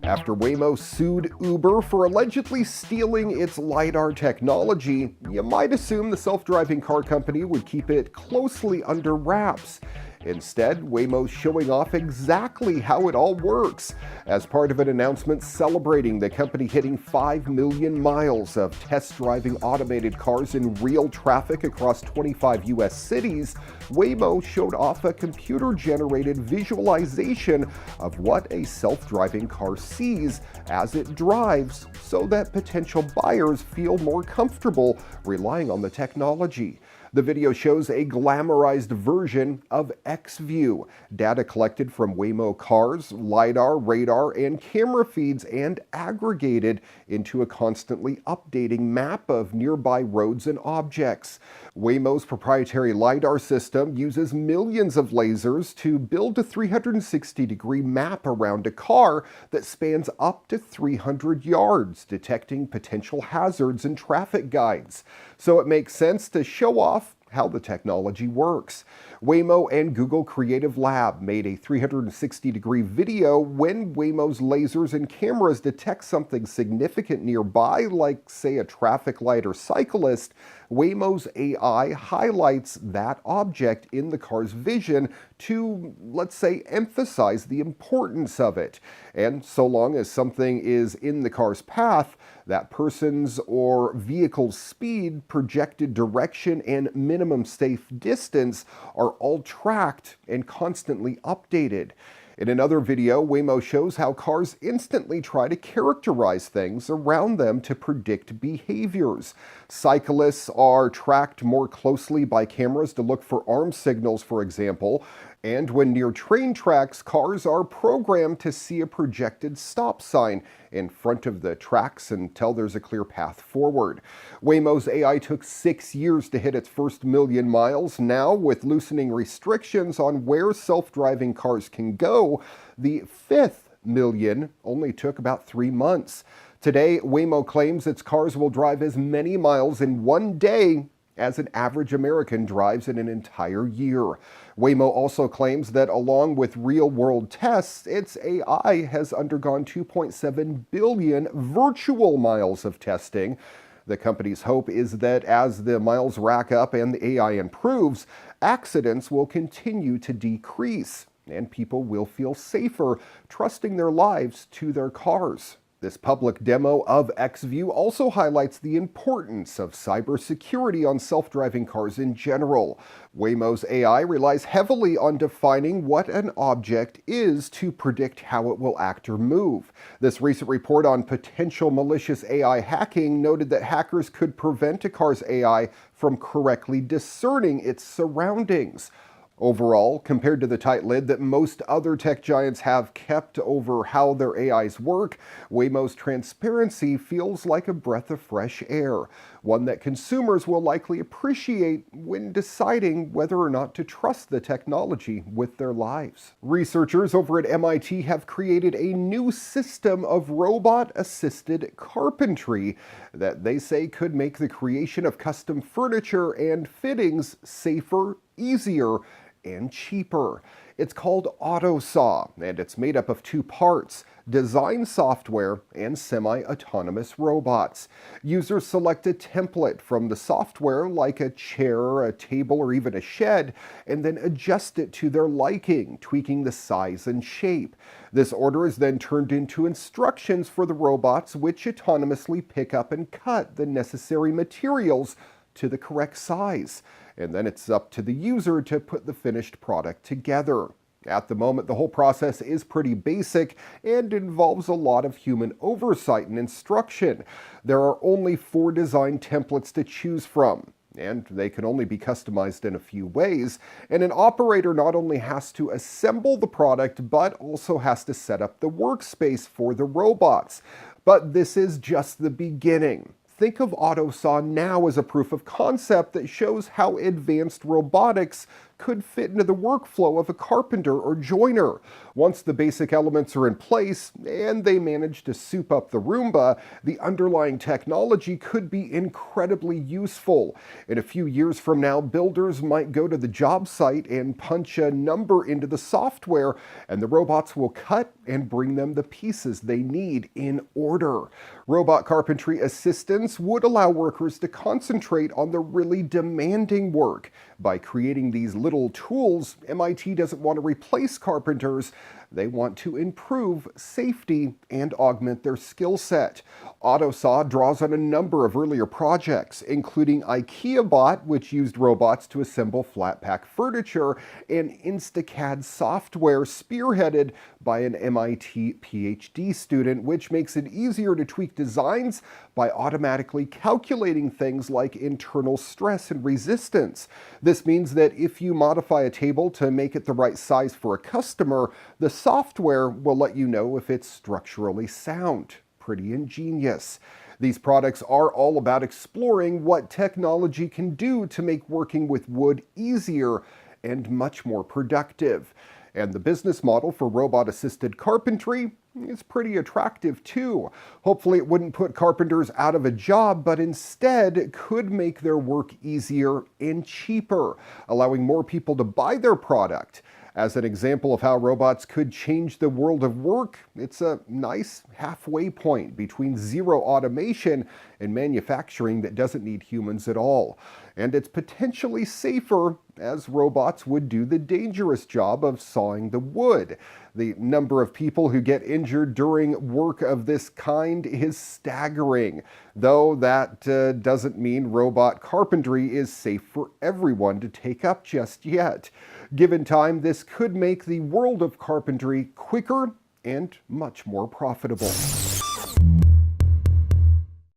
After Waymo sued Uber for allegedly stealing its LiDAR technology, you might assume the self-driving car company would keep it closely under wraps. Instead, Waymo's showing off exactly how it all works as part of an announcement celebrating the company hitting 5 million miles of test-driving automated cars in real traffic across 25 U.S. cities. Waymo showed off a computer-generated visualization of what a self-driving car sees as it drives so that potential buyers feel more comfortable relying on the technology. The video shows a glamorized version of X-View, data collected from Waymo cars, LiDAR, radar, and camera feeds and aggregated into a constantly updating map of nearby roads and objects. Waymo's proprietary LiDAR system uses millions of lasers to build a 360-degree map around a car that spans up to 300 yards, detecting potential hazards and traffic guides. So it makes sense to show off how the technology works. Waymo and Google Creative Lab made a 360-degree video when Waymo's lasers and cameras detect something significant nearby, like, say, a traffic light or cyclist. Waymo's AI highlights that object in the car's vision to, let's say, emphasize the importance of it. And so long as something is in the car's path, that person's or vehicle's speed, projected direction, and minimum safe distance are all tracked and constantly updated. In another video, Waymo shows how cars instantly try to characterize things around them to predict behaviors. Cyclists are tracked more closely by cameras to look for arm signals, for example. And when near train tracks, cars are programmed to see a projected stop sign in front of the tracks until there's a clear path forward. Waymo's AI took 6 years to hit its first million miles. Now, with loosening restrictions on where self-driving cars can go, the 5th million only took about 3 months. Today, Waymo claims its cars will drive as many miles in one day as an average American drives in an entire year. Waymo also claims that along with real-world tests, its AI has undergone 2.7 billion virtual miles of testing. The company's hope is that as the miles rack up and the AI improves, accidents will continue to decrease, and people will feel safer trusting their lives to their cars. This public demo of X-View also highlights the importance of cybersecurity on self-driving cars in general. Waymo's AI relies heavily on defining what an object is to predict how it will act or move. This recent report on potential malicious AI hacking noted that hackers could prevent a car's AI from correctly discerning its surroundings. Overall, compared to the tight lid that most other tech giants have kept over how their AIs work, Waymo's transparency feels like a breath of fresh air, one that consumers will likely appreciate when deciding whether or not to trust the technology with their lives. Researchers over at MIT have created a new system of robot-assisted carpentry that they say could make the creation of custom furniture and fittings safer, easier, and cheaper. It's called AutoSaw, and it's made up of 2 parts: design software and semi-autonomous robots. Users select a template from the software, like a chair, a table, or even a shed, and then adjust it to their liking, tweaking the size and shape. This order is then turned into instructions for the robots, which autonomously pick up and cut the necessary materials to the correct size. And then it's up to the user to put the finished product together. At the moment, the whole process is pretty basic and involves a lot of human oversight and instruction. There are only 4 design templates to choose from, and they can only be customized in a few ways. And an operator not only has to assemble the product, but also has to set up the workspace for the robots. But this is just the beginning. Think of AutoSaw now as a proof of concept that shows how advanced robotics could fit into the workflow of a carpenter or joiner. Once the basic elements are in place and they manage to soup up the Roomba, the underlying technology could be incredibly useful. In a few years from now, builders might go to the job site and punch a number into the software, and the robots will cut and bring them the pieces they need in order. Robot carpentry assistants would allow workers to concentrate on the really demanding work. By creating these little tools, MIT doesn't want to replace carpenters. They want to improve safety and augment their skill set. AutoSaw draws on a number of earlier projects, including IKEABot, which used robots to assemble flat-pack furniture, and Instacad software spearheaded by an MIT PhD student, which makes it easier to tweak designs by automatically calculating things like internal stress and resistance. This means that if you modify a table to make it the right size for a customer, the software will let you know if it's structurally sound. Pretty ingenious. These products are all about exploring what technology can do to make working with wood easier and much more productive. And the business model for robot-assisted carpentry is pretty attractive too. Hopefully it wouldn't put carpenters out of a job, but instead could make their work easier and cheaper, allowing more people to buy their product. As an example of how robots could change the world of work, it's a nice halfway point between zero automation and manufacturing that doesn't need humans at all. And it's potentially safer, as robots would do the dangerous job of sawing the wood. The number of people who get injured during work of this kind is staggering, though that doesn't mean robot carpentry is safe for everyone to take up just yet. Given time, this could make the world of carpentry quicker and much more profitable.